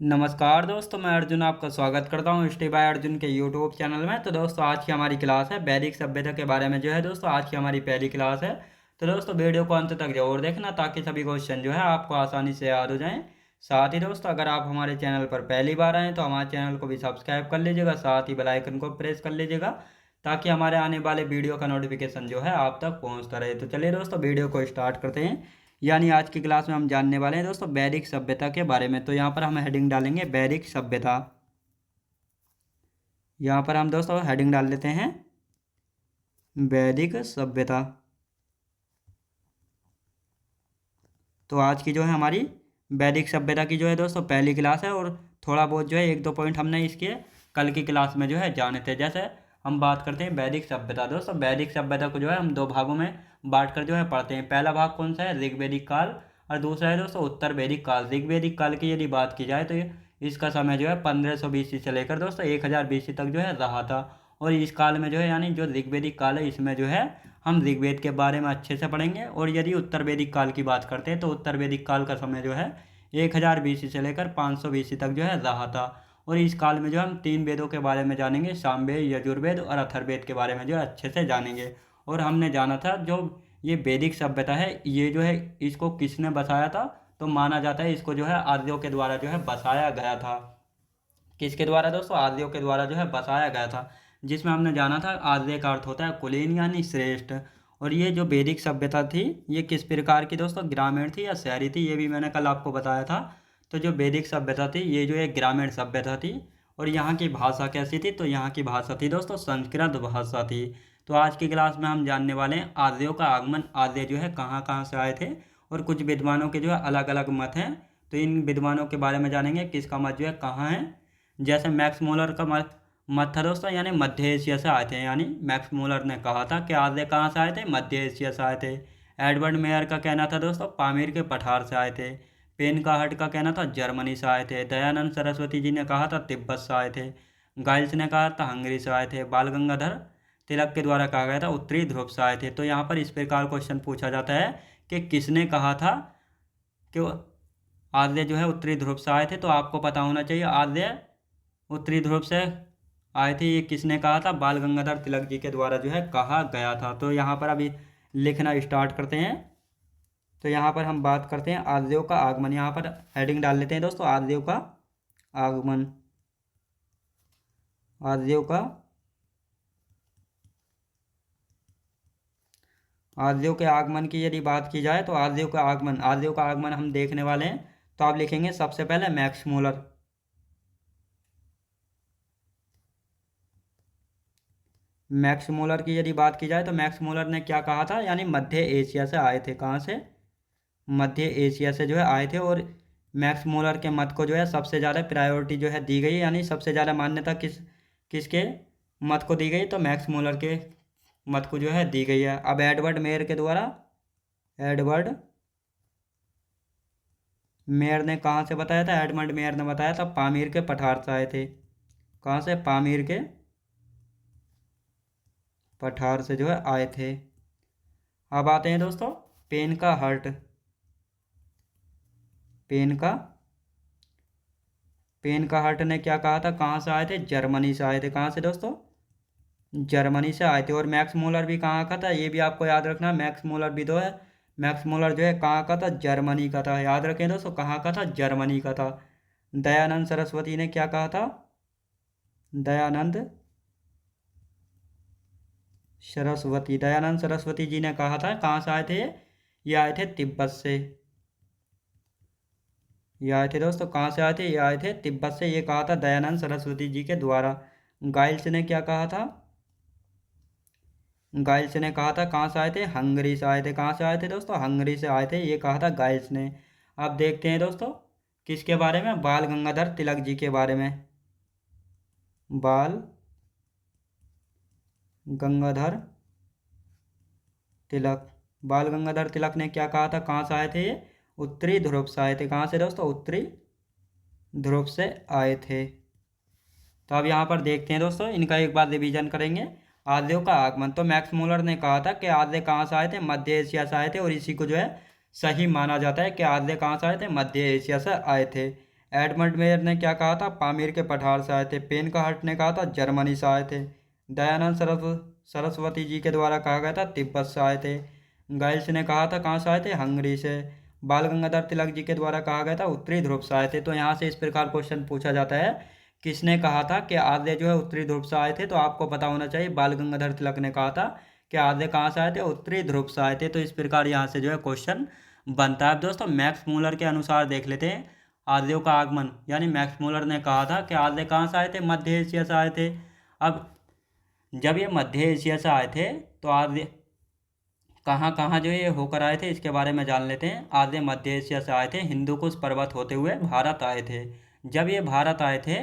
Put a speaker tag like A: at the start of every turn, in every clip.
A: नमस्कार दोस्तों, मैं अर्जुन आपका स्वागत करता हूँ स्टे बाय अर्जुन के यूट्यूब चैनल में। तो दोस्तों आज की हमारी क्लास है वैदिक सभ्यता के बारे में। जो है दोस्तों आज की हमारी पहली क्लास है। तो दोस्तों वीडियो को अंत तक जरूर देखना ताकि सभी क्वेश्चन जो है आपको आसानी से याद हो जाएं। साथ ही दोस्तों अगर आप हमारे चैनल पर पहली बार आएँ तो हमारे चैनल को भी सब्सक्राइब कर लीजिएगा, साथ ही बेल आइकन को प्रेस कर लीजिएगा ताकि हमारे आने वाले वीडियो का नोटिफिकेशन जो है आप तक पहुँचता रहे। तो चलिए दोस्तों वीडियो को स्टार्ट करते हैं। यानी आज की क्लास में हम जानने वाले हैं दोस्तों वैदिक सभ्यता के बारे में। तो यहाँ पर हम हेडिंग डालेंगे वैदिक सभ्यता। यहाँ पर हम दोस्तों हेडिंग डाल लेते हैं वैदिक सभ्यता। तो आज की जो है हमारी वैदिक सभ्यता की जो है दोस्तों पहली क्लास है, और थोड़ा बहुत जो है एक दो पॉइंट हमने इसके कल की क्लास में जो है जाने थे। जैसे हम बात करते हैं वैदिक सभ्यता। दोस्तों वैदिक सभ्यता को जो है हम दो भागों में बांट कर जो है पढ़ते हैं। पहला भाग कौन सा है? ऋग्वैदिक काल, और दूसरा है दोस्तों उत्तर वैदिक काल। ऋग्वैदिक काल की यदि बात की जाए तो इसका समय जो है 1500 BC से लेकर दोस्तों 1000 BC तक जो है रहा था। और इस काल में जो है यानी जो ऋग्वैदिक काल है इसमें जो है हम ऋग्वेद के बारे में अच्छे से पढ़ेंगे। और यदि उत्तर वैदिक काल की बात करते हैं तो उत्तर वैदिक काल का समय जो है 1000 BC से लेकर 500 BC तक जो है रहा था। और इस काल में जो हम तीन वेदों के बारे में जानेंगे, सामवेद, यजुर्वेद और अथर्ववेद के बारे में जो है अच्छे से जानेंगे। और हमने जाना था जो ये वैदिक सभ्यता है ये जो है इसको किसने बसाया था? तो माना जाता है इसको जो है आर्यों के द्वारा जो है बसाया गया था। किसके द्वारा दोस्तों? आर्यों के द्वारा जो है बसाया गया था। जिसमें हमने जाना था आर्य का अर्थ होता है कुलीन यानी श्रेष्ठ। और ये जो वैदिक सभ्यता थी ये किस प्रकार की दोस्तों? ग्रामीण थी या शहरी थी? ये भी मैंने कल आपको बताया था। तो जो वैदिक सभ्यता थी ये जो एक ग्रामीण सभ्यता थी। और यहाँ की भाषा कैसी थी? तो यहाँ की भाषा थी दोस्तों संस्कृत भाषा थी। तो आज की क्लास में हम जानने वाले हैं आर्यों का आगमन, आर्य जो है कहाँ कहाँ से आए थे, और कुछ विद्वानों के जो है अलग अलग मत हैं। तो इन विद्वानों के बारे में जानेंगे किसका मत जो है कहाँ है। जैसे मैक्स मूलर का मत था दोस्तों यानी मध्य एशिया से आए थे। यानी मैक्स मूलर ने कहा था कि आर्य कहाँ से आए थे? मध्य एशिया से आए थे। एडवर्ड मेयर का कहना था दोस्तों पामीर के पठार से आए थे। पेन का हट का कहना था जर्मनी से आए थे। दयानंद सरस्वती जी ने कहा था तिब्बत से आए थे। गाइल्स ने कहा था हंगरी से आए थे। बाल गंगाधर तिलक के द्वारा कहा गया था उत्तरी ध्रुव से आए थे। तो यहाँ पर इस प्रकार क्वेश्चन पूछा जाता है कि किसने कहा था कि आर्य जो है उत्तरी ध्रुव से आए थे? तो आपको पता होना चाहिए आर्य उत्तरी ध्रुव से आए थे ये किसने कहा था? बाल गंगाधर तिलक जी के द्वारा जो है कहा गया था। तो यहाँ पर अभी लिखना स्टार्ट करते हैं। तो यहाँ पर हम बात करते हैं आर्यों का आगमन। यहाँ पर हेडिंग डाल लेते हैं दोस्तों आर्यों का आगमन। आर्यों का आर्यों के आगमन की यदि बात की जाए तो आर्यों का आगमन हम देखने वाले हैं। तो आप लिखेंगे सबसे पहले मैक्स मूलर। मैक्स मूलर की यदि बात की जाए तो मैक्स मूलर ने क्या कहा था? यानी मध्य एशिया से आए थे। कहाँ से? मध्य एशिया से जो है आए थे। और मैक्स मूलर के मत को जो है सबसे ज़्यादा प्रायोरिटी जो है दी गई, यानी सबसे ज़्यादा मान्यता किसके मत को दी गई? तो मैक्स मूलर के मत को जो है दी गई है। अब एडवर्ड मेयर ने कहाँ से बताया था? एडवर्ड मेयर ने बताया था पामीर के पठार से आए थे। कहाँ से? पामीर के पठार से जो है आए थे। अब आते हैं दोस्तों पेन का हर्ट। पेन का पेन का हर्ट ने क्या कहा था? कहाँ से आए थे? जर्मनी से आए थे। कहाँ से दोस्तों? जर्मनी से आए थे। और मैक्स मूलर भी कहाँ का था? ये भी आपको याद रखना। मैक्स मूलर भी तो है। मैक्स मूलर जो है कहाँ का था? जर्मनी का था। याद रखें दोस्तों कहाँ का था? जर्मनी का था। दयानंद सरस्वती ने क्या कहा था? दयानंद दयानंद सरस्वती जी ने कहा था कहाँ से आए थे? ये आए थे तिब्बत से। ये आए थे दोस्तों कहाँ से आए थे? ये आए थे तिब्बत से। ये कहा था दयानंद सरस्वती जी के द्वारा। गाइल्स ने क्या कहा था? गाइल्स ने कहा था कहाँ से आए थे? हंगरी से आए थे। कहाँ से आए थे दोस्तों? हंगरी से आए थे। ये कहा था गाइल्स ने। अब देखते हैं दोस्तों किसके बारे में? बाल गंगाधर तिलक जी के बारे में। बाल गंगाधर तिलक। बाल गंगाधर तिलक ने क्या कहा था? कहाँ से आए थे ये? उत्तरी ध्रुव से आए थे। कहाँ से दोस्तों? उत्तरी ध्रुव से आए थे। तो अब यहाँ पर देखते हैं दोस्तों इनका एक बार रिवीजन करेंगे। आर्यों का आगमन, तो मैक्स मूलर ने कहा था कि आर्य कहाँ से आए थे? मध्य एशिया से आए थे। और इसी को जो है सही माना जाता है कि आर्य कहाँ से आए थे? मध्य एशिया से आए थे। एडमंड मेयर ने क्या कहा था, पामीर के पठार से आए थे। पेनकाहर्ट ने कहा था जर्मनी से आए थे। दयानंद सरस्वती जी के द्वारा कहा गया था तिब्बत से आए थे। गाइल्स ने कहा था कहाँ से आए थे, हंगरी से। बाल गंगाधर तिलक जी के द्वारा कहा गया था उत्तरी ध्रुव से आए थे। तो यहाँ से इस प्रकार क्वेश्चन पूछा जाता है, किसने कहा था कि आर्य जो है उत्तरी ध्रुव से आए थे, तो आपको पता होना चाहिए बाल गंगाधर तिलक ने कहा था कि आर्य कहाँ से आए थे, उत्तरी ध्रुव से आए थे। तो इस प्रकार यहाँ से जो है क्वेश्चन बनता है। दोस्तों मैक्स मूलर के अनुसार देख लेते हैं आर्यों का आगमन, यानी मैक्स मूलर ने कहा था कि आर्य कहाँ से आए थे, मध्य एशिया से आए थे। अब जब ये मध्य एशिया से आए थे तो आर्य कहाँ कहाँ जो ये होकर आए थे इसके बारे में जान लेते हैं। आर्य मध्य एशिया से आए थे, हिंदू कुश पर्वत होते हुए भारत आए थे। जब ये भारत आए थे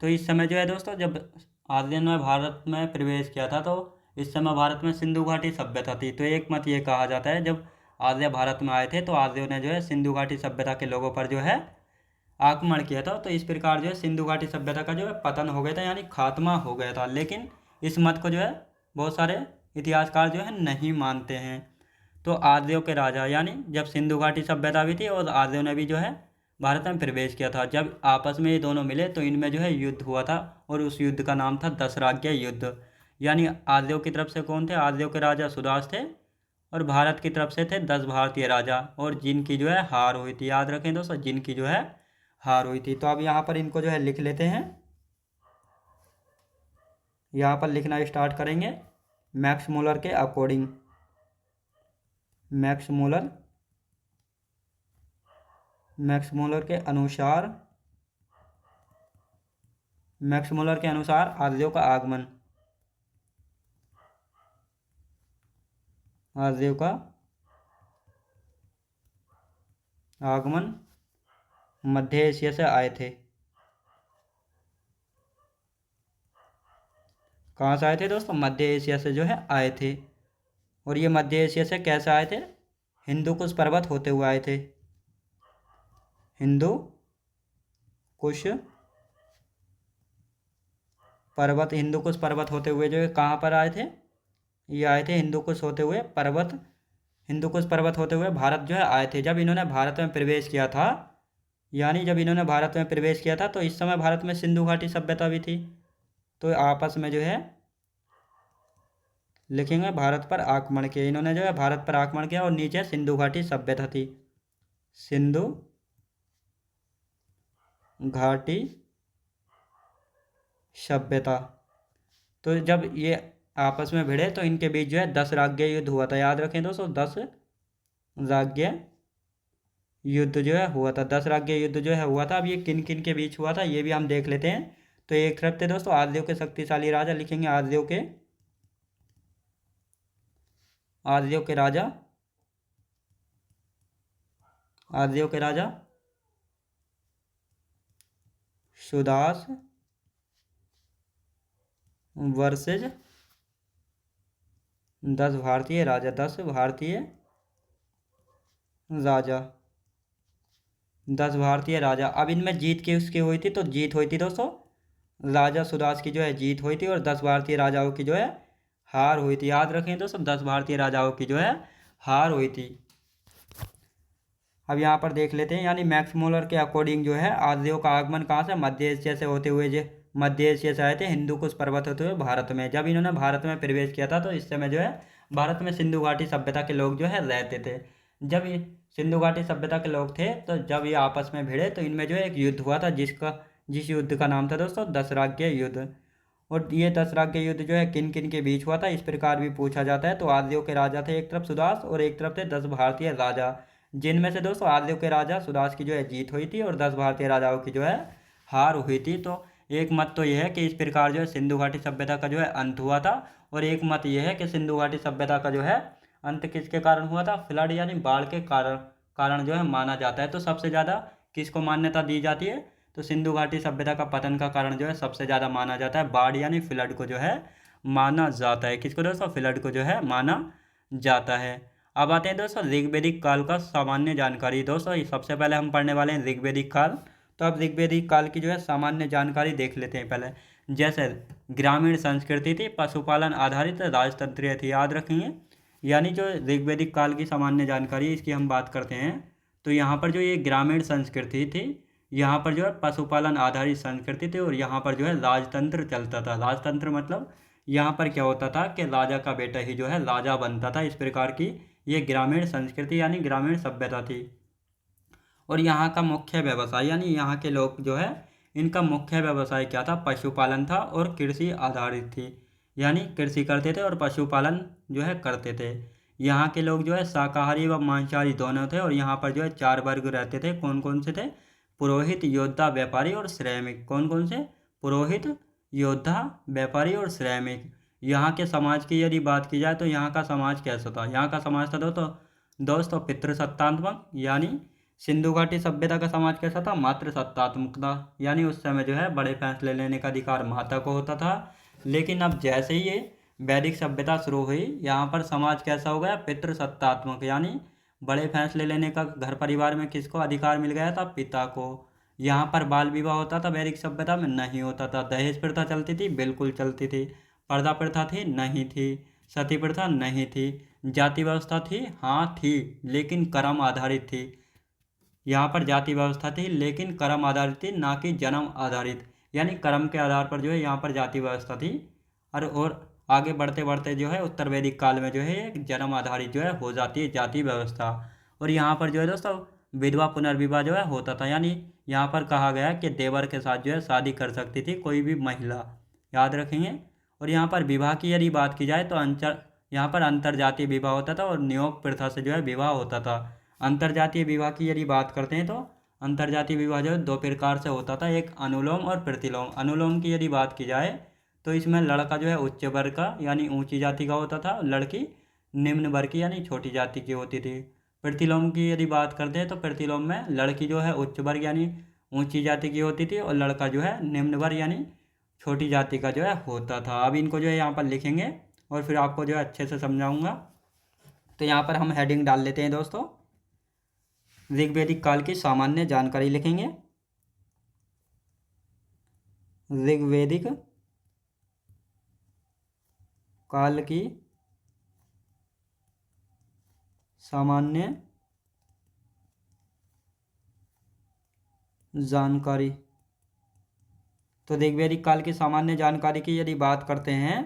A: तो इस समय जो है दोस्तों, जब आर्य ने भारत में प्रवेश किया था तो इस समय भारत में सिंधु घाटी सभ्यता थी। तो एक मत ये कहा जाता है जब आर्य भारत में आए थे तो आर्यों ने जो है सिंधु घाटी सभ्यता के लोगों पर जो है आक्रमण किया था। तो इस प्रकार जो है सिंधु घाटी सभ्यता का जो है पतन हो गया था, यानी खात्मा हो गया था। लेकिन इस मत को जो है बहुत सारे इतिहासकार जो है नहीं मानते हैं। तो आर्यों के राजा, यानी जब सिंधु घाटी सभ्यता भी थी और आर्यों ने भी जो है भारत में प्रवेश किया था, जब आपस में ये दोनों मिले तो इनमें जो है युद्ध हुआ था और उस युद्ध का नाम था दशराज्य युद्ध। यानी आर्यों की तरफ से कौन थे, आर्यों के राजा सुदास थे और भारत की तरफ से थे 10 भारतीय राजा, और जिनकी जो है हार हुई थी। याद रखें दोस्तों, जिनकी जो है हार हुई थी। तो अब यहाँ पर इनको जो है लिख लेते हैं, यहाँ पर लिखना स्टार्ट करेंगे। मैक्स मूलर के अकॉर्डिंग, मैक्स मूलर के अनुसार, मैक्स मूलर के अनुसार आर्यों का आगमन, आर्यों का आगमन मध्य एशिया से आए थे। कहाँ से आए थे दोस्तों, मध्य एशिया से जो है आए थे। और ये मध्य एशिया से कैसे आए थे, हिंदू कुश पर्वत होते हुए आए थे। हिंदू कुश पर्वत, हिंदू कुश पर्वत होते हुए जो है कहाँ पर आए थे, ये आए थे हिंदू कुश होते हुए पर्वत, हिंदू कुश पर्वत होते हुए भारत जो है आए थे। जब इन्होंने भारत में प्रवेश किया था, यानी जब इन्होंने भारत में प्रवेश किया था तो इस समय भारत में सिंधु घाटी सभ्यता भी थी। तो आपस में जो है लिखेंगे भारत पर आक्रमण किया, इन्होंने जो है भारत पर आक्रमण किया और नीचे सिंधु घाटी सभ्यता थी, सिंधु घाटी सभ्यता। तो जब ये आपस में भिड़े तो इनके बीच जो है 10 राज्य युद्ध हुआ था। याद रखें दोस्तों, 10 राज्य युद्ध जो है हुआ था, 10 राज्य युद्ध जो है हुआ था। अब ये किन किन के बीच हुआ था ये भी हम देख लेते हैं। तो एक तरफ थे दोस्तों आर्यों के शक्तिशाली राजा, लिखेंगे आर्यों के, आर्यों के राजा, आर्यों के राजा सुदास वर्सेज 10 भारतीय राजा, 10 भारतीय राजा, 10 भारतीय राजा। अब इनमें जीत की उसकी हुई थी, तो जीत हुई थी दोस्तों राजा सुदास की जो है जीत हुई थी और 10 भारतीय राजाओं की जो है हार हुई थी। याद रखें दोस्तों, 10 भारतीय राजाओं की जो है हार हुई थी। अब यहाँ पर देख लेते हैं, यानी मैक्स मूलर के अकॉर्डिंग जो है आर्यों का आगमन कहाँ से, मध्य एशिया से होते हुए जो मध्य एशिया से आए थे, हिंदू कुश पर्वत होते हुए भारत में। जब इन्होंने भारत में प्रवेश किया था तो इस समय जो है भारत में सिंधु घाटी सभ्यता के लोग जो है रहते थे। जब ये सिंधु घाटी सभ्यता के लोग थे तो जब ये आपस में भिड़े तो इनमें जो है एक युद्ध हुआ था, जिस युद्ध का नाम था दोस्तों दशराज्य युद्ध। और ये दशराज्य युद्ध जो है किन किन के बीच हुआ था इस प्रकार भी पूछा जाता है। तो आर्यों के राजा थे एक तरफ सुदास और एक तरफ थे 10 भारतीय राजा, जिनमें से दोस्तों आर्यों के राजा सुदास की जो है जीत हुई थी और 10 भारतीय राजाओं की जो है हार हुई थी। तो एक मत तो यह है कि इस प्रकार जो है सिंधु घाटी सभ्यता का जो है अंत हुआ था, और एक मत यह है कि सिंधु घाटी सभ्यता का जो है अंत किसके कारण हुआ था, फ्लड यानी बाढ़ के कारण जो है माना जाता है। तो सबसे ज़्यादा किसको मान्यता दी जाती है, तो सिंधु घाटी सभ्यता का पतन का कारण जो है सबसे ज़्यादा माना जाता है बाढ़ यानी फ्लड को जो है माना जाता है। किसको दोस्तों, फ्लड को जो है माना जाता है। अब आते हैं दोस्तों ऋग्वेदिक काल का सामान्य जानकारी। दोस्तों सबसे पहले हम पढ़ने वाले हैं ऋग्वेदिक काल। तो अब ऋग्वेदिक काल की जो है सामान्य जानकारी देख लेते हैं पहले। जैसे ग्रामीण संस्कृति थी, पशुपालन आधारित राजतंत्रीय थी। याद रखेंगे, यानी जो ऋग्वेदिक काल की सामान्य जानकारी इसकी हम बात करते हैं तो यहाँ पर जो ये ग्रामीण संस्कृति थी यहाँ पर जो है पशुपालन आधारित संस्कृति थी और यहाँ पर जो है राजतंत्र चलता था। राजतंत्र मतलब यहाँ पर क्या होता था कि राजा का बेटा ही जो है राजा बनता था। इस प्रकार की ये ग्रामीण संस्कृति यानी ग्रामीण सभ्यता थी। और यहाँ का मुख्य व्यवसाय यानी यहाँ के लोग जो है इनका मुख्य व्यवसाय क्या था, पशुपालन था और कृषि आधारित थी, यानी कृषि करते थे और पशुपालन जो है करते थे। यहाँ के लोग जो है शाकाहारी व मांसाहारी दोनों थे और यहाँ पर जो है 4 वर्ग रहते थे। कौन कौन से थे? पुरोहित, योद्धा, व्यापारी और श्रमिक। कौन कौन से? पुरोहित, योद्धा, व्यापारी और श्रमिक। यहाँ के समाज की यदि बात की जाए तो यहाँ का समाज कैसा था? यहाँ का समाज था दोस्तों पितृसत्तात्मक, यानी सिंधु घाटी सभ्यता का समाज कैसा था? मातृ सत्तात्मक था, यानी उस समय जो है बड़े फैसले लेने का अधिकार माता को होता था। लेकिन अब जैसे ही ये वैदिक सभ्यता शुरू हुई, यहाँ पर समाज कैसा हो गया? पितृसत्तात्मक, यानी बड़े फैसले लेने का घर परिवार में किसको अधिकार मिल गया था? पिता को। यहाँ पर बाल विवाह होता था, वैदिक सभ्यता में नहीं होता था। दहेज प्रथा चलती थी, बिल्कुल चलती थी। पर्दा प्रथा थी, नहीं थी। सती प्रथा नहीं थी। जाति व्यवस्था थी, हाँ थी, लेकिन कर्म आधारित थी। यहाँ पर जाति व्यवस्था थी लेकिन कर्म आधारित थी, ना कि जन्म आधारित, यानी कर्म के आधार पर जो है यहाँ पर जाति व्यवस्था थी। और आगे बढ़ते बढ़ते जो है उत्तर वैदिक काल में जो है एक जन्म आधारित जो है हो जाती है जाति व्यवस्था। और यहाँ पर जो है दोस्तों विधवा पुनर्विवाह जो है होता था, यानी यहाँ पर कहा गया कि देवर के साथ जो है शादी कर सकती थी कोई भी महिला, याद रखेंगे। और यहाँ पर विवाह की यदि बात की जाए तो यहाँ पर अंतरजातीय विवाह होता था और नियोग प्रथा से जो है विवाह होता था। अंतरजातीय विवाह की यदि बात करते हैं तो अंतरजातीय विवाह जो है 2 प्रकार से होता था, एक अनुलोम और प्रतिलोम। अनुलोम की यदि बात की जाए तो इसमें लड़का जो है उच्च वर्ग का यानी ऊंची जाति का होता था, लड़की निम्न वर्ग की यानी छोटी जाति की होती थी। प्रतिलोम की यदि बात करते हैं तो प्रतिलोम में लड़की जो है उच्च वर्ग यानी ऊंची जाति की होती थी और लड़का जो है निम्न वर्ग यानी छोटी जाति का जो है होता था। अब इनको जो है यहाँ पर लिखेंगे और फिर आपको जो है अच्छे से समझाऊंगा। तो यहाँ पर हम हेडिंग डाल लेते हैं दोस्तों, ऋग्वैदिक काल की सामान्य जानकारी लिखेंगे। ऋग्वैदिक काल की सामान्य जानकारी। तो ऋग्वैदिक काल की सामान्य जानकारी की यदि बात करते हैं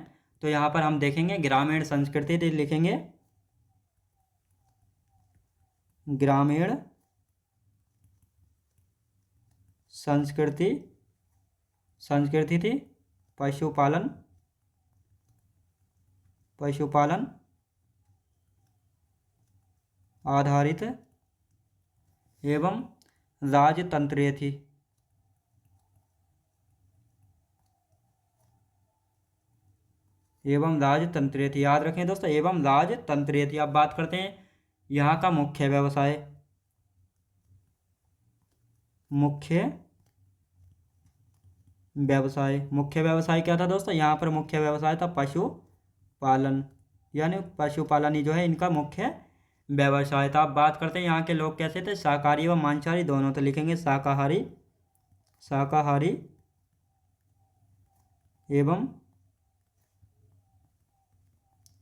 A: तो यहाँ पर हम देखेंगे ग्रामीण संस्कृति लिखेंगे। ग्रामीण संस्कृति थी पशुपालन आधारित एवं राजतंत्रीय थी। याद रखें दोस्तों, एवं राजतंत्रीय थी। अब बात करते हैं यहाँ का मुख्य व्यवसाय। मुख्य व्यवसाय क्या था दोस्तों? यहाँ पर मुख्य व्यवसाय था पशुपालन, यानी पशुपालन ही जो है इनका मुख्य व्यवसाय था। अब बात करते हैं यहाँ के लोग कैसे थे, शाकाहारी व मांसाहारी दोनों। तो लिखेंगे शाकाहारी एवं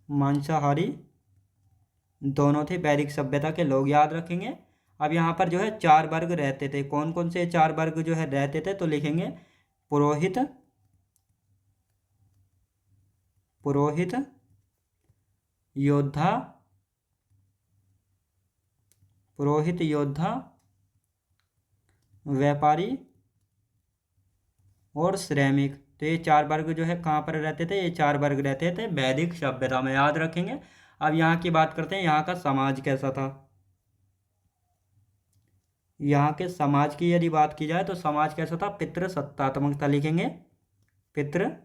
A: मांसाहारी दोनों थे वैदिक सभ्यता के लोग, याद रखेंगे। अब यहाँ पर जो है 4 वर्ग रहते थे। कौन कौन से 4 वर्ग जो है रहते थे? तो लिखेंगे पुरोहित, योद्धा, व्यापारी और श्रमिक। तो ये 4 वर्ग जो है कहाँ पर रहते थे? ये 4 वर्ग रहते थे वैदिक सभ्यता में, याद रखेंगे। अब यहाँ की बात करते हैं, यहाँ का समाज कैसा था। यहाँ के समाज की यदि बात की जाए तो समाज कैसा था? पितृसत्तात्मक था, लिखेंगे पितृसत्तात्मक,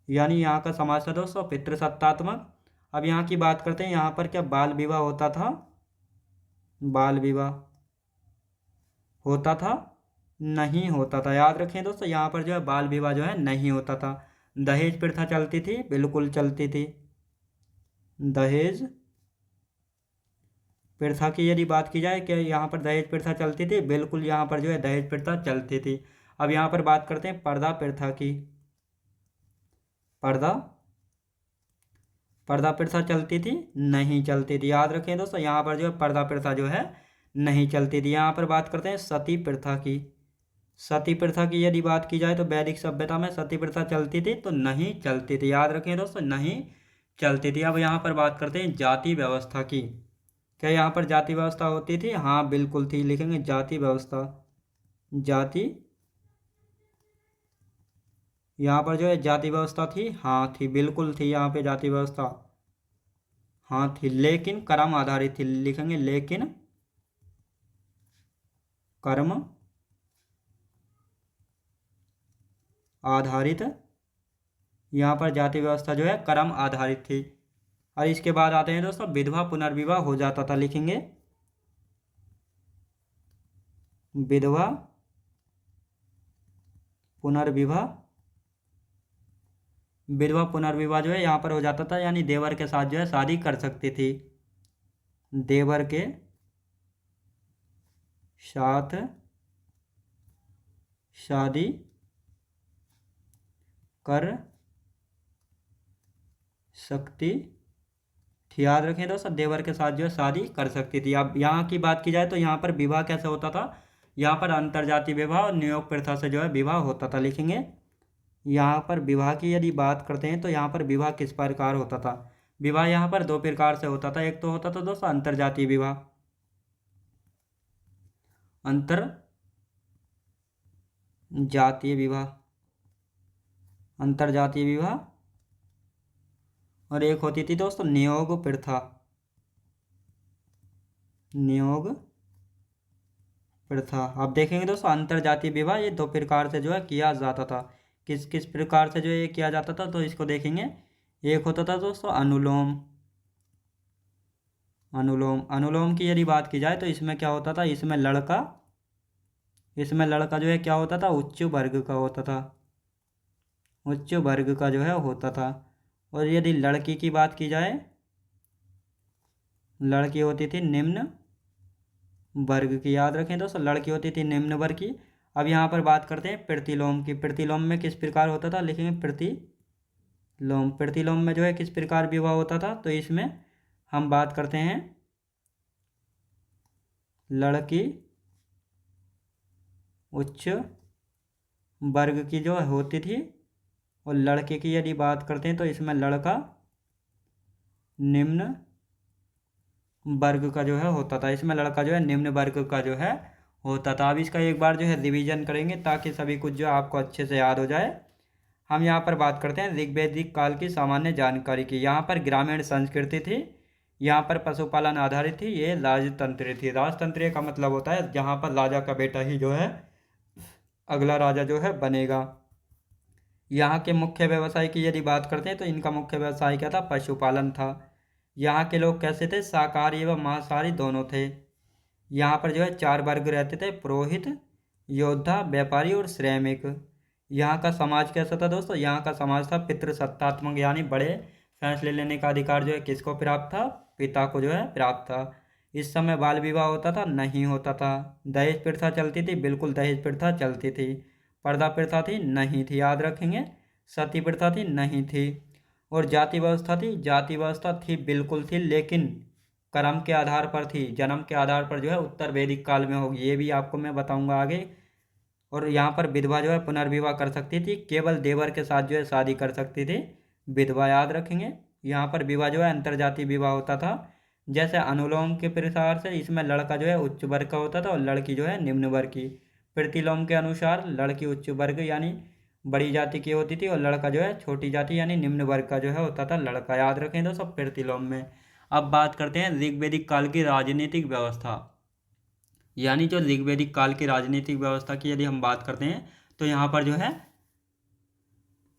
A: यानी यहाँ का समाज था दोस्तों पितृसत्तात्मक। अब यहाँ की बात करते हैं, यहाँ पर क्या बाल विवाह होता था? बाल विवाह होता था? नहीं होता था, याद रखें दोस्तों। यहाँ पर जो है बाल विवाह जो है नहीं होता था। दहेज प्रथा चलती थी, बिल्कुल चलती थी। दहेज प्रथा की यदि बात की जाए कि यहाँ पर दहेज प्रथा चलती थी, बिल्कुल यहाँ पर जो है दहेज प्रथा चलती थी। अब यहाँ पर बात करते हैं पर्दा प्रथा की। पर्दा पर्दा प्रथा चलती थी, नहीं चलती थी। याद रखें दोस्तों, यहाँ पर जो है पर्दा प्रथा जो है नहीं चलती थी। यहाँ पर बात करते हैं सती प्रथा की। सती प्रथा की यदि बात की जाए तो वैदिक सभ्यता में सती प्रथा चलती थी तो नहीं चलती थी। याद रखें दोस्तों, नहीं चलती थी। अब यहाँ पर बात करते हैं जाति व्यवस्था की। क्या यहाँ पर जाति व्यवस्था होती थी? हाँ बिल्कुल थी, लिखेंगे जाति व्यवस्था। जाति, यहाँ पर जो है जाति व्यवस्था थी, हाँ थी, बिल्कुल थी यहाँ पे जाति व्यवस्था, हाँ थी, लेकिन कर्म आधारित थी, लिखेंगे लेकिन कर्म आधारित। यहाँ पर जाति व्यवस्था जो है कर्म आधारित थी। और इसके बाद आते हैं दोस्तों, विधवा पुनर्विवाह हो जाता था, लिखेंगे विधवा पुनर्विवाह। विधवा पुनर्विवाह जो है यहाँ पर हो जाता था, यानी देवर के साथ जो है शादी कर सकती थी, देवर के साथ शादी कर सकती थी। याद रखें दोस्तों, देवर के साथ जो है शादी कर सकती थी। अब यहाँ की बात की जाए तो यहाँ पर विवाह कैसे होता था? यहाँ पर अंतरजातीय विवाह और नियोग प्रथा से जो है विवाह होता था, लिखेंगे यहाँ पर विवाह की यदि बात करते हैं तो यहाँ पर विवाह किस प्रकार होता था? विवाह यहाँ पर दो प्रकार से होता था। एक तो होता था दोस्तों अंतरजातीय विवाह, अंतर जातीय विवाह, अंतरजातीय विवाह। और एक होती थी दोस्तों नियोग प्रथा, नियोग प्रथा। अब देखेंगे दोस्तों, अंतरजातीय विवाह ये दो प्रकार से जो है किया जाता था। किस किस प्रकार से जो है ये किया जाता था, तो इसको देखेंगे। एक होता था दोस्तों अनुलोम, अनुलोम, अनुलोम की यदि बात की जाए तो इसमें क्या होता था? इसमें लड़का जो है क्या होता था? उच्च वर्ग का होता था, उच्च वर्ग का जो है होता था। और यदि लड़की की बात की जाए, लड़की होती थी निम्न वर्ग की। याद रखें दोस्तों, लड़की होती थी निम्न वर्ग की। अब यहाँ पर बात करते हैं प्रतिलोम की। प्रतिलोम में किस प्रकार होता था? लिखेंगे प्रतिलोम। प्रतिलोम में जो है किस प्रकार विवाह होता था? तो इसमें हम बात करते हैं लड़की उच्च वर्ग की जो होती थी, और लड़के की यदि बात करते हैं तो इसमें लड़का निम्न वर्ग का जो है होता था। इसमें लड़का जो है निम्न वर्ग का जो है होता था। अब इसका एक बार जो है रिवीजन करेंगे ताकि सभी कुछ जो आपको अच्छे से याद हो जाए। हम यहाँ पर बात करते हैं ऋग्वैदिक काल की सामान्य जानकारी की। यहाँ पर ग्रामीण संस्कृति थी, यहाँ पर पशुपालन आधारित थी, ये राजतंत्र थी। राजतंत्र का मतलब होता है जहाँ पर राजा का बेटा ही जो है अगला राजा जो है बनेगा। यहाँ के मुख्य व्यवसाय की यदि बात करते हैं तो इनका मुख्य व्यवसाय क्या था? पशुपालन था। यहाँ के लोग कैसे थे? शाकाहारी एवं मांसाहारी दोनों थे। यहाँ पर जो है चार वर्ग रहते थे, पुरोहित, योद्धा, व्यापारी और श्रमिक। यहाँ का समाज कैसा था दोस्तों? यहाँ का समाज था पितृसत्तात्मक, यानी बड़े फैसले लेने का अधिकार जो है किसको प्राप्त था? पिता को जो है प्राप्त था। इस समय बाल विवाह होता था? नहीं होता था। दहेज प्रथा चलती थी? बिल्कुल दहेज प्रथा चलती थी। पर्दा प्रथा थी? नहीं थी। याद रखेंगे। सती प्रथा थी? नहीं थी। और जाति व्यवस्था थी? जाति व्यवस्था थी, बिल्कुल थी, लेकिन कर्म के आधार पर थी, जन्म के आधार पर जो है उत्तर वैदिक काल में होगी, ये भी आपको मैं बताऊंगा आगे। और यहाँ पर विधवा जो है पुनर्विवाह कर सकती थी, केवल देवर के साथ जो है शादी कर सकती थी विधवा। याद रखेंगे। यहाँ पर विवाह जो है अंतरजातीय विवाह होता था। जैसे अनुलोम के प्रकार से इसमें लड़का जो है उच्च वर्ग का होता था और लड़की जो है निम्न वर्ग की। प्रतिलोम के अनुसार लड़की उच्च वर्ग यानी बड़ी जाति की होती थी और लड़का जो है छोटी जाति यानी निम्न वर्ग का जो है होता था लड़का। याद रखें दोस्तों प्रतिलोम में। अब बात करते हैं ऋग्वैदिक काल की राजनीतिक व्यवस्था, यानी जो ऋग्वैदिक काल की राजनीतिक व्यवस्था की यदि हम बात करते हैं तो यहाँ पर जो है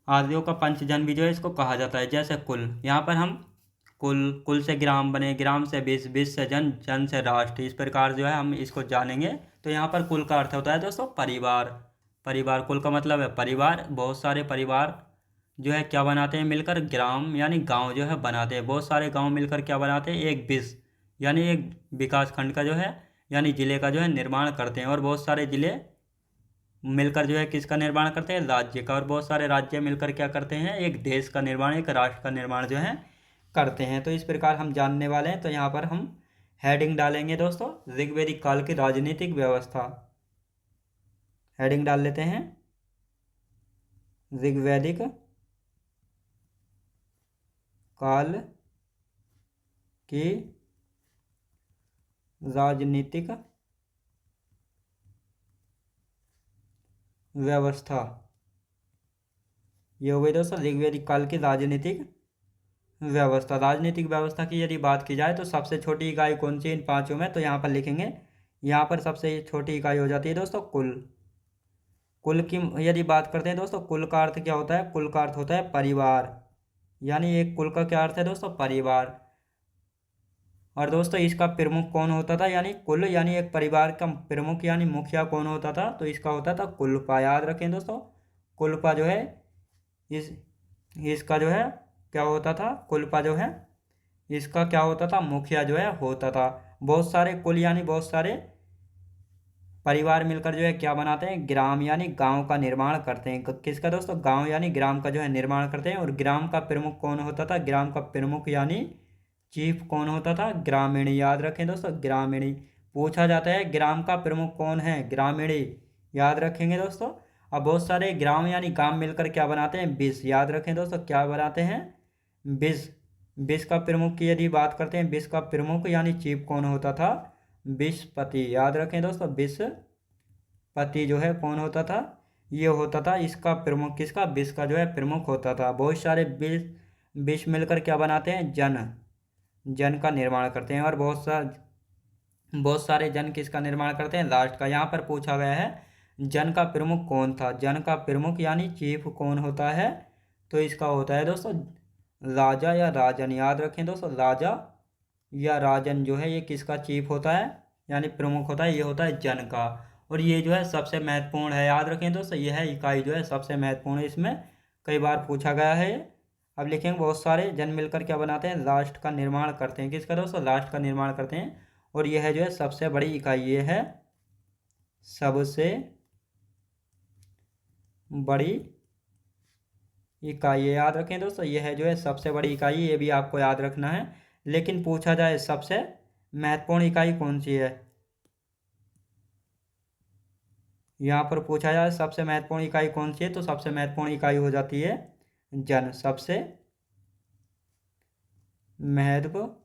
A: आर्यों का पंचजन भी जो है इसको कहा जाता है। जैसे कुल, यहाँ पर हम कुल से ग्राम बने, ग्राम से विश्व, विश्व से जन, जन से राष्ट्र, इस प्रकार जो है हम इसको जानेंगे। तो यहाँ पर कुल का अर्थ होता है दोस्तों परिवार। परिवार, कुल का मतलब है परिवार। बहुत सारे परिवार जो है क्या बनाते हैं मिलकर? ग्राम यानी गांव जो है बनाते हैं। बहुत सारे गांव मिलकर क्या बनाते हैं? एक विश्व यानी एक विकास खंड का जो है यानी जिले का जो है निर्माण करते हैं। और बहुत सारे जिले मिलकर जो है किसका निर्माण करते हैं? राज्य का। और बहुत सारे राज्य मिलकर क्या करते हैं? एक देश का निर्माण, एक राष्ट्र का निर्माण जो है करते हैं। तो इस प्रकार हम जानने वाले हैं। तो यहाँ पर हम हेडिंग डालेंगे दोस्तों, ऋग्वैदिक काल की राजनीतिक व्यवस्था। हेडिंग डाल लेते हैं, ऋग्वैदिक काल की राजनीतिक व्यवस्था। ये हो गई दोस्तों ऋग्वैदिक काल की राजनीतिक व्यवस्था। राजनीतिक व्यवस्था की यदि बात की जाए तो सबसे छोटी इकाई कौन सी है इन पांचों में, तो यहाँ पर लिखेंगे, यहाँ पर सबसे छोटी इकाई हो जाती है दोस्तों कुल। कुल की यदि बात करते हैं दोस्तों, कुल का अर्थ क्या होता है, कुल का अर्थ होता है परिवार। यानी एक कुल का क्या अर्थ है दोस्तों, परिवार। और दोस्तों इसका प्रमुख कौन होता था, यानी कुल यानी एक परिवार का प्रमुख यानी मुखिया कौन होता था, तो इसका होता था कुलपा। याद रखें दोस्तों, कुलपा जो है इस इसका जो है क्या होता था, कुलपा जो है इसका क्या होता था, मुखिया जो है होता था। बहुत सारे कुल यानी बहुत सारे परिवार मिलकर जो है क्या बनाते हैं, ग्राम यानी गांव का निर्माण करते हैं। किसका दोस्तों, गांव यानी ग्राम का जो है निर्माण करते हैं। और ग्राम का प्रमुख कौन होता था, ग्राम का प्रमुख यानी चीफ कौन होता था, ग्रामीणी। याद रखें दोस्तों, ग्रामीणी। पूछा जाता है ग्राम का प्रमुख कौन है, ग्रामीणी। याद रखेंगे दोस्तों। अब बहुत सारे ग्राम यानी गांव मिलकर क्या बनाते हैं, विश। याद रखें दोस्तों, क्या बनाते हैं, विश। विश का प्रमुख की यदि बात करते हैं, विश का प्रमुख यानी चीफ कौन होता था, विशपति। याद रखें दोस्तों, विशपति जो है कौन होता था, ये होता था इसका प्रमुख, किसका, विश का जो है प्रमुख होता था। बहुत सारे विश विश मिलकर क्या बनाते हैं, जन का निर्माण करते हैं। और बहुत सारे जन किसका निर्माण करते हैं, राष्ट्र का। यहाँ पर पूछा गया है जन का प्रमुख कौन था, जन का प्रमुख यानी चीफ कौन होता है, तो इसका होता है दोस्तों राजा या राजन। याद रखें दोस्तों, राजा या राजन जो है ये किसका चीफ होता है, यानी प्रमुख होता है, ये होता है जन का। और ये जो है सबसे महत्वपूर्ण है। याद रखें दोस्तों, यह है इकाई जो है सबसे महत्वपूर्ण है, इसमें कई बार पूछा गया है। अब लिखेंगे बहुत सारे जन मिलकर क्या बनाते हैं, राष्ट्र का निर्माण करते हैं। किसका दोस्तों, राष्ट्र का निर्माण करते हैं। और यह है जो है सबसे बड़ी इकाई, ये है सबसे बड़ी इकाई। याद रखें दोस्तों, यह है जो है सबसे बड़ी इकाई, ये भी आपको याद रखना है। लेकिन पूछा जाए सबसे महत्वपूर्ण इकाई कौन सी है, यहाँ पर पूछा जाए सबसे महत्वपूर्ण इकाई कौन सी है, तो सबसे महत्वपूर्ण इकाई हो जाती है जन। सबसे महत्वपूर्ण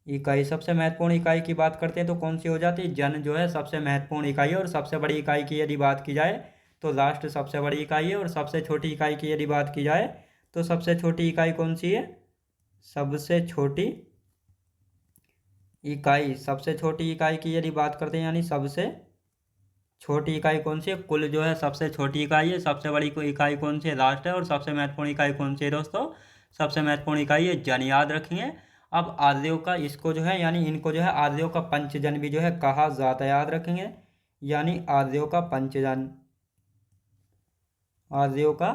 A: इकाई, सबसे महत्वपूर्ण इकाई की बात करते हैं तो कौन सी हो जाती है, जन जो है सबसे महत्वपूर्ण इकाई है। और सबसे बड़ी इकाई की यदि बात की जाए तो राष्ट्र सबसे बड़ी इकाई है। और सबसे छोटी इकाई की यदि बात की जाए तो सबसे छोटी इकाई कौन सी है, सबसे छोटी इकाई। सबसे छोटी इकाई की यदि बात करते हैं यानी सबसे छोटी इकाई कौन सी है, कुल जो है सबसे छोटी इकाई है। सबसे बड़ी इकाई कौन सी है, राष्ट्र है। और सबसे महत्वपूर्ण इकाई कौन सी है दोस्तों, सबसे महत्वपूर्ण इकाई है जन। याद रखेंगे। अब आर्यों का इसको जो है यानी इनको जो है आर्यों का पंचजन भी जो है कहा जाता है। याद रखेंगे, यानी आर्यों का पंचजन, आर्यों का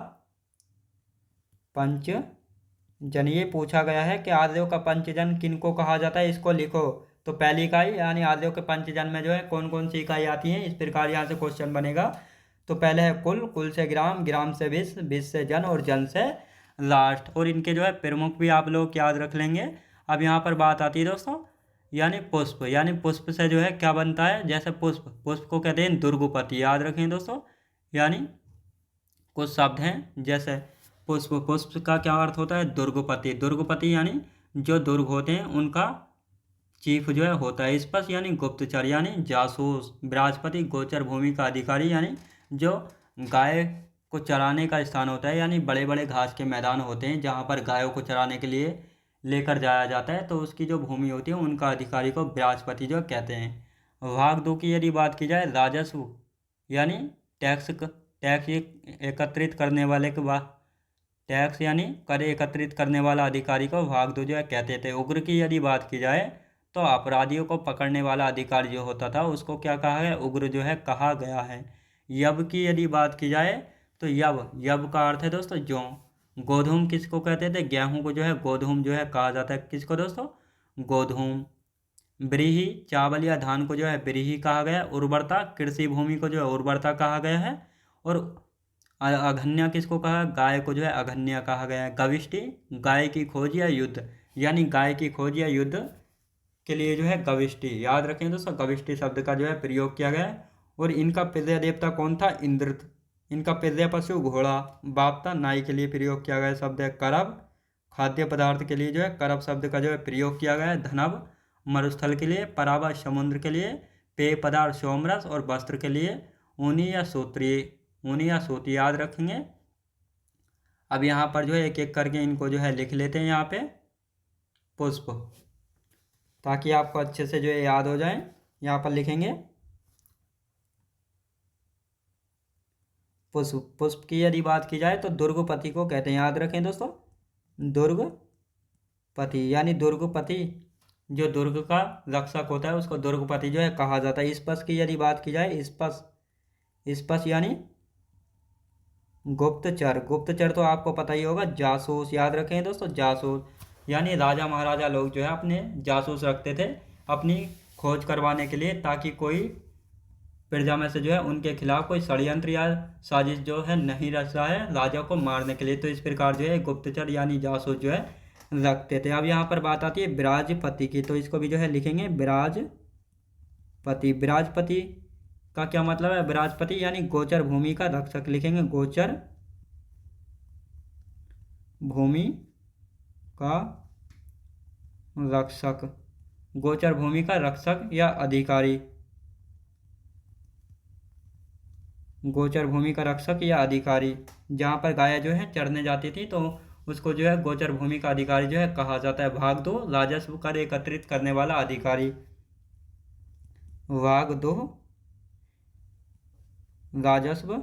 A: पंचजन। ये पूछा गया है कि आर्यों का पंचजन किनको कहा जाता है, इसको लिखो। तो पहली इकाई यानी आर्यों के पंचजन में जो है कौन कौन सी इकाई आती है, इस प्रकार यहाँ से क्वेश्चन बनेगा। तो पहले है कुल, कुल से ग्राम, ग्राम से विश, विश से जन और जन से राष्ट्र। और इनके जो है प्रमुख भी आप लोग याद रख लेंगे। अब यहाँ पर बात आती है दोस्तों, यानी पुष्प। यानी पुष्प से जो है क्या बनता है, जैसे पुष्प, पुष्प को कहते हैं दुर्गपति। याद रखें दोस्तों, यानी कुछ शब्द हैं जैसे पुष्प, पुष्प का क्या अर्थ होता है, दुर्गपति। दुर्गपति यानी जो दुर्ग होते हैं उनका चीफ जो है होता है। स्पष्ट यानी गुप्तचर यानी जासूस। बृहस्पति गोचर भूमि का अधिकारी यानी जो गाय को चराने का स्थान होता है, यानी बड़े बड़े घास के मैदान होते हैं जहाँ पर गायों को चराने के लिए लेकर जाया जाता है, तो उसकी जो भूमि होती है उनका अधिकारी को बृहस्पति जो कहते हैं। भाग दो की यदि बात की जाए, राजस्व यानी टैक्स एकत्रित करने वाले के बाद, टैक्स यानी कर एकत्रित करने वाला अधिकारी को भाग दो जो है कहते थे। उग्र की यदि बात की जाए तो अपराधियों को पकड़ने वाला अधिकारी जो होता था उसको क्या कहा है, उग्र जो है कहा गया है। यव की यदि बात की जाए तो यव का अर्थ है दोस्तों जौ। गोधूम किसको कहते थे, गेहूं को जो है गोधूम जो है कहा जाता है। किसको दोस्तों, गोधूम। व्रीहि चावल या धान को जो है व्रीहि कहा गया है। उर्वरता कृषि भूमि को जो है उर्वरता कहा गया है। और अघन्या किसको कहा, गाय को जो है अघन्या कहा गया है। गविष्टि, गाय की खोज या युद्ध, यानी गाय की खोज या युद्ध के लिए जो है गविष्टि। याद रखें दोस्तों, गविष्टि शब्द का जो है प्रयोग किया गया है। और इनका प्रिय देवता कौन था, इंद्र। इनका प्रिय पशु घोड़ा। बापता, नाई के लिए प्रयोग किया गया शब्द है करब। खाद्य पदार्थ के लिए जो है करब शब्द का जो है प्रयोग किया गया है। धनब, मरुस्थल के लिए। परावा, समुद्र के लिए। पेय पदार्थ, सोमरस। और वस्त्र के लिए ऊनी या सूत्री। ऊनी या सूती याद रखेंगे। अब यहाँ पर जो है एक एक करके इनको जो है लिख लेते हैं यहाँ पे। पुष्प, ताकि आपको अच्छे से जो है याद हो जाए। यहाँ पर लिखेंगे पुष्प। पुष्प की यदि बात की जाए तो दुर्गपति को कहते हैं, याद रखें दोस्तों, दुर्गपति यानी दुर्गपति। जो दुर्ग का रक्षक होता है उसको दुर्गपति जो है कहा जाता है। स्पष्ट की यदि बात की जाए, स्पष्ट, स्पष्ट यानी गुप्तचर। गुप्तचर तो आपको पता ही होगा, जासूस। याद रखें दोस्तों, जासूस यानी राजा महाराजा लोग जो है अपने जासूस रखते थे अपनी खोज करवाने के लिए, ताकि कोई प्रजा में से जो है उनके खिलाफ कोई षड्यंत्र या साजिश जो है नहीं रच रहा है राजा को मारने के लिए। तो इस प्रकार जो है गुप्तचर यानी जासूस जो है रखते थे। अब यहाँ पर बात आती है विराजपति की, तो इसको भी जो है लिखेंगे विराजपति। विराजपति का क्या मतलब है, विराजपति यानी गोचर भूमि का रक्षक। लिखेंगे गोचर भूमि का रक्षक। गोचर भूमि का रक्षक या अधिकारी। गोचर भूमि का रक्षक या अधिकारी। जहाँ पर गाय जो है चरने जाती थी तो उसको जो है गोचर भूमि का अधिकारी जो है कहा जाता है। भाग 2, राजस्व कर एकत्रित करने वाला अधिकारी। भाग 2, राजस्व।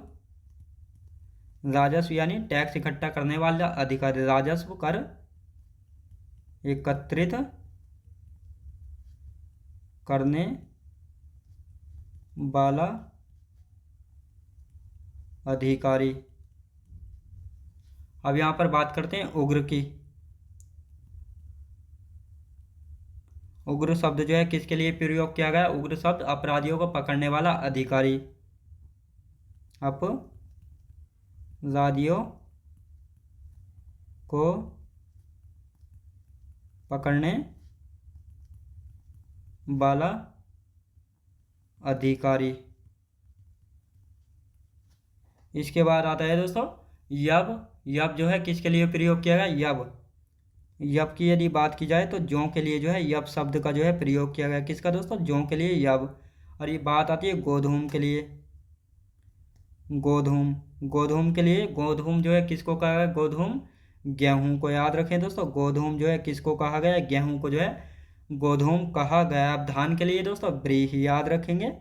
A: राजस्व यानी टैक्स इकट्ठा करने वाला अधिकारी। राजस्व कर एकत्रित करने वाला अधिकारी। अब यहाँ पर बात करते हैं उग्र की। उग्र शब्द जो है किसके लिए प्रयोग किया गया, उग्र शब्द अपराधियों को पकड़ने वाला अधिकारी। अपराधियों को पकड़ने वाला अधिकारी। इसके बाद आता है दोस्तों यब। यब जो है किसके लिए प्रयोग किया गया, यब। यब की यदि बात की जाए तो जौ के लिए जो है यब शब्द का जो है प्रयोग किया गया। किसका दोस्तों, जौ के लिए यब। और ये बात आती है गोधूम के लिए। गोधूम, गोधूम के लिए। गोधूम जो है किसको कहा गया, गोधूम गेहूं को। याद रखें दोस्तों, गोधूम जो है किसको कहा गया, गेहूं को जो है गोधूम कहा गया। अब धान के लिए दोस्तों व्रीहि। याद रखेंगे,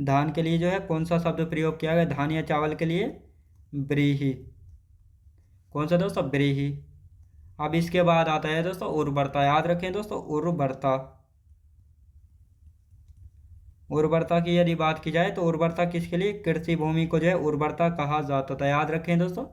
A: धान के लिए जो है कौन सा शब्द प्रयोग किया गया, धान या चावल के लिए व्रीहि। कौन सा दोस्तों, व्रीहि। अब इसके बाद आता है दोस्तों उर्वरता। याद रखें दोस्तों, उर्वरता। उर्वरता की यदि बात की जाए तो उर्वरता किसके लिए, कृषि भूमि को जो है उर्वरता कहा जाता था। याद रखें दोस्तों,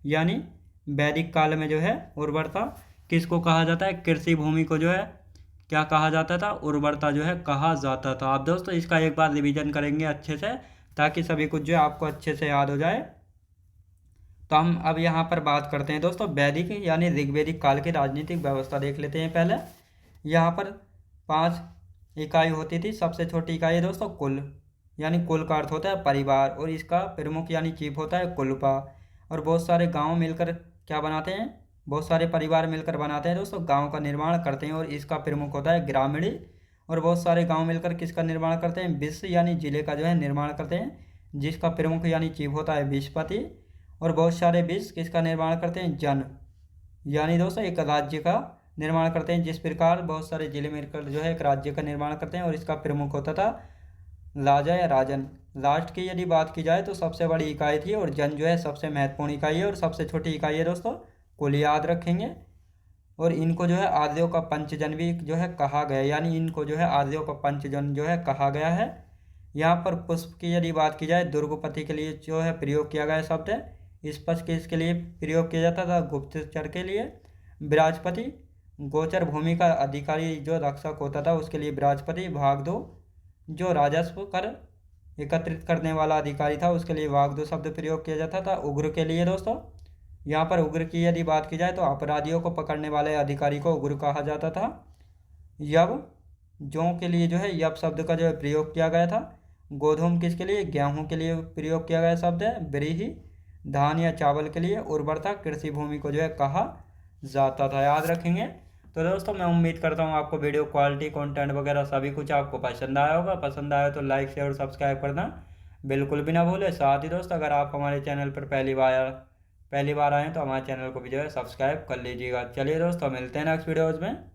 A: यानी वैदिक काल में जो है उर्वरता किसको कहा जाता है, कृषि भूमि को जो है क्या कहा जाता था, उर्वरता जो है कहा जाता था। आप दोस्तों इसका एक बार रिवीजन करेंगे अच्छे से, ताकि सभी कुछ जो है आपको अच्छे से याद हो जाए। तो हम अब यहाँ पर बात करते हैं दोस्तों वैदिक यानी ऋग्वेदिक काल की राजनीतिक व्यवस्था देख लेते हैं। पहले यहाँ पर 5 इकाई होती थी। सबसे छोटी इकाई है दोस्तों कुल, यानी कुल का अर्थ होता है परिवार, और इसका प्रमुख यानी चीफ होता है कुलपा। और बहुत सारे गांव मिलकर क्या बनाते हैं, बहुत सारे परिवार मिलकर बनाते हैं दोस्तों, गांव का निर्माण करते हैं, और इसका प्रमुख होता है ग्रामीण। और बहुत सारे गांव मिलकर किसका निर्माण करते हैं, विश्व यानी जिले का जो है निर्माण करते हैं, जिसका प्रमुख यानी चीफ होता है विश्वपति। और बहुत सारे विश्व किसका निर्माण करते हैं, जन, यानी दोस्तों एक राज्य का निर्माण करते हैं। जिस प्रकार बहुत सारे जिले मिलकर जो है एक राज्य का निर्माण करते हैं, और इसका प्रमुख होता था राजा या राजन। राष्ट्र की यदि बात की जाए तो सबसे बड़ी इकाई थी, और जन जो है सबसे महत्वपूर्ण इकाई है, और सबसे छोटी इकाई है दोस्तों कुल। याद रखेंगे। और इनको जो है आर्यों का पंचजन भी जो है कहा गया, यानी इनको जो है आर्यों का पंचजन जो है कहा गया है। यहाँ पर पुष्प की यदि बात की जाए, दुर्गपति के लिए जो है प्रयोग किया गया शब्द है। स्पष्ट किसके लिए प्रयोग किया जाता था, गुप्तचर के लिए। विराजपति, गोचर भूमि का अधिकारी जो रक्षक होता था उसके लिए विराजपति। भाग 2, जो राजस्व कर एकत्रित करने वाला अधिकारी था उसके लिए वाग्दो शब्द प्रयोग किया जाता था। उग्र के लिए दोस्तों, यहाँ पर उग्र की यदि बात की जाए तो अपराधियों को पकड़ने वाले अधिकारी को उग्र कहा जाता था। यब, जौ के लिए जो है यब शब्द का जो है प्रयोग किया गया था। गोधूम किसके लिए, गेहूं के लिए प्रयोग किया गया शब्द है। व्रीहि धान या चावल के लिए। उर्वरता कृषि भूमि को जो है कहा जाता था। याद रखेंगे। तो दोस्तों मैं उम्मीद करता हूँ आपको वीडियो क्वालिटी, कंटेंट वगैरह सभी कुछ आपको पसंद आया होगा। पसंद आया तो लाइक शेयर और सब्सक्राइब करना बिल्कुल भी ना भूलें। साथ ही दोस्तों अगर आप हमारे चैनल पर पहली बार आए तो हमारे चैनल को भी जो है सब्सक्राइब कर लीजिएगा। चलिए दोस्तों मिलते हैं नेक्स्ट वीडियोज़ में।